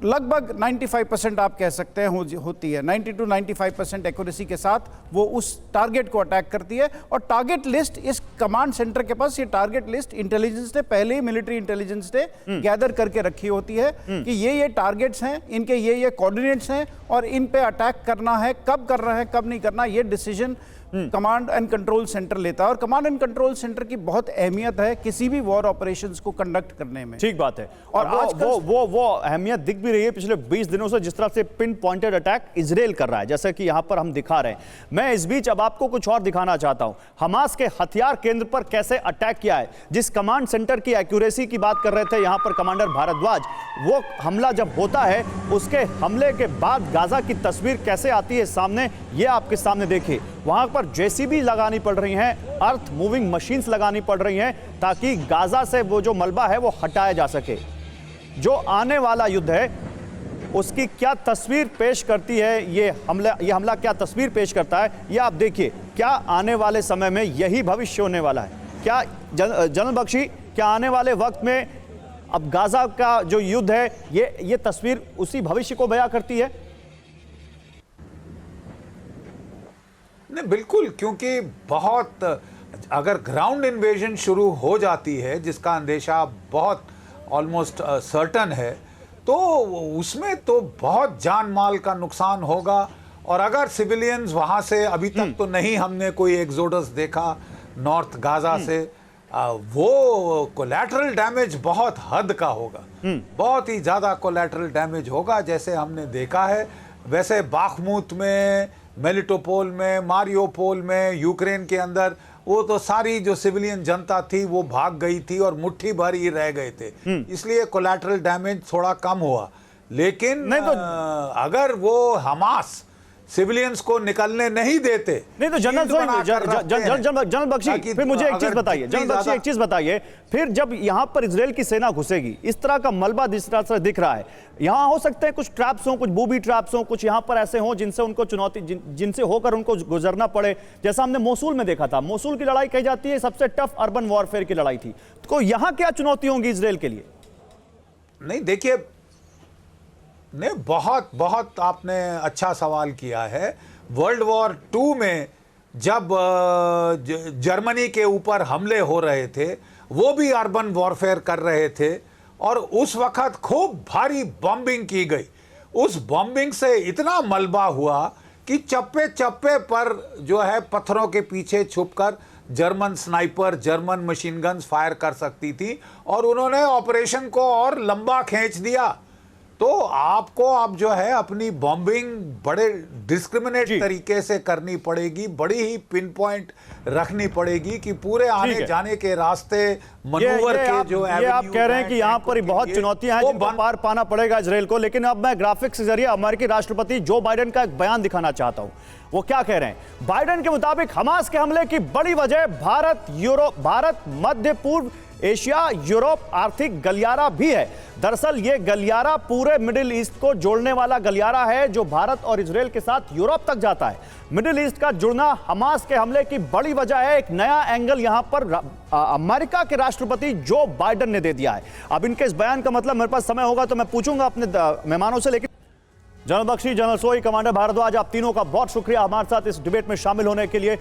लगभग 95% आप कह सकते हैं होती है। 90 to 95% एक्यूरेसी के साथ वो उस टारगेट को अटैक करती है। और टारगेट लिस्ट इस कमांड सेंटर के पास, ये टारगेट लिस्ट इंटेलिजेंस ने पहले ही, मिलिट्री इंटेलिजेंस ने गैदर करके रखी होती है कि ये टारगेट्स हैं, इनके ये कोऑर्डिनेट्स हैं, और इन पे अटैक करना है, कब करना है, कब नहीं करना, ये decision command and control centre लेता है, और कमांड एंड कंट्रोल सेंटर की बहुत अहमियत है किसी भी वॉर ऑपरेशंस को कंडक्ट करने में। ठीक बात है। और और आजकल वो अहमियत दिख भी रही है पिछले 20 दिनों से, जिस तरह से पिन पॉइंटेड अटैक इजराइल कर रहा है, जैसा कि यहां पर हम दिखा रहे हैं। मैं इस बीच अब आपको कुछ और दिखाना चाहता हूं, हमास के हथियार केंद्र पर कैसे अटैक किया है। जिस कमांड सेंटर की एक्यूरेसी की बात कर रहे थे यहां पर कमांडर भारद्वाज, वो हमला जब होता है उसके हमले के बाद गाजा की तस्वीर कैसे आती है सामने, ये आपके सामने देखिए। वहां पर जेसीबी लगानी पड़ रही हैं, अर्थ मूविंग मशीन्स लगानी पड़ रही हैं, ताकि गाजा से वो जो मलबा है वो हटाया जा सके। जो आने वाला युद्ध है उसकी क्या तस्वीर पेश करती है ये हमला क्या तस्वीर पेश करता है, ये आप देखिए। क्या आने वाले समय में यही भविष्य होने वाला है? क्या जनरल बख्शी, क्या आने वाले वक्त में अब गाजा का जो युद्ध है ये तस्वीर उसी भविष्य को बयां करती है? नहीं, बिल्कुल, क्योंकि बहुत अगर ग्राउंड इन्वेजन शुरू हो जाती है, जिसका अंदेशा बहुत ऑलमोस्ट सर्टन है, तो उसमें तो बहुत जान माल का नुकसान होगा। और अगर सिविलियंस वहां से, अभी तक तो नहीं हमने कोई एक्सोडस देखा नॉर्थ गाजा से, वो कोलैटरल डैमेज बहुत हद का होगा, बहुत ही ज्यादा कोलैटरल डैमेज होगा। जैसे हमने देखा है वैसे बाखमुत में, मेलिटोपोल में, मारियोपोल में, यूक्रेन के अंदर, वो तो सारी जो सिविलियन जनता थी वो भाग गई थी और मुट्ठी भर ही रह गए थे, इसलिए कोलैटरल डैमेज थोड़ा कम हुआ। लेकिन नहीं तो अगर वो हमास सिविलियंस को निकलने नहीं देते, नहीं तो जनरल बख्शी, फिर मुझे एक चीज बताइए, जनरल बख्शी एक चीज बताइए, फिर जब यहां पर इजराइल की सेना घुसेगी, इस तरह का मलबा जिस तरह से दिख रहा है, यहां हो सकते हैं कुछ ट्रैप्स हो, कुछ बूबी ट्रैप्स हो, कुछ यहां पर ऐसे हो जिनसे उनको चुनौती, जिनसे होकर उनको गुजरना पड़े, जैसा हमने मोसूल में देखा था। मोसूल की लड़ाई कही जाती है सबसे टफ अर्बन वॉरफेयर की लड़ाई थी, तो यहां क्या चुनौती होंगी इजराइल के लिए? नहीं, देखिए, ने बहुत बहुत आपने अच्छा सवाल किया है। वर्ल्ड वॉर 2 में जब जर्मनी के ऊपर हमले हो रहे थे, वो भी अर्बन वॉरफेयर कर रहे थे, और उस वक्त खूब भारी बॉम्बिंग की गई। उस बॉम्बिंग से इतना मलबा हुआ कि चप्पे चप्पे पर जो है पत्थरों के पीछे छुपकर German sniper, German machine guns fire कर सकती थी, और उन्होंने ऑपरेशन को और लंबा खींच दिया। तो आपको अब जो है अपनी बॉम्बिंग बड़े डिस्क्रिमिनेट तरीके से करनी पड़ेगी, बड़ी ही पिन पॉइंट रखनी पड़ेगी कि पूरे आने जाने के रास्ते, मनूवर के जो ये आप कह रहे हैं कि यहाँ पर बहुत चुनौतियां हैं जिनको पार पाना पड़ेगा इजराइल को। लेकिन अब मैं ग्राफिक्स के जरिए अमेरिकी राष्ट्रपति जो बाइडेन का एक बयान दिखाना चाहता हूं। वो क्या कह रहे हैं? बाइडेन के मुताबिक हमास के हमले की बड़ी वजह भारत, मध्य पूर्व एशिया, यूरोप आर्थिक गलियारा भी है। दरअसल ये गलियारा पूरे मिडिल ईस्ट को जोड़ने वाला गलियारा है, जो भारत और इजराइल के साथ यूरोप तक जाता है। मिडिल ईस्ट का जुड़ना हमास के हमले की बड़ी वजह है। एक नया एंगल यहां पर अमेरिका के राष्ट्रपति जो बाइडेन ने दे दिया है। अब इनके इस बयान का मतलब मेरे पास समय होगा तो मैं पूछूंगा अपने मेहमानों से, लेकिन जनरल बख्शी, जनरल सोई, कमांडर भारद्वाज, आप तीनों का बहुत शुक्रिया हमारे साथ इस डिबेट में शामिल होने के लिए।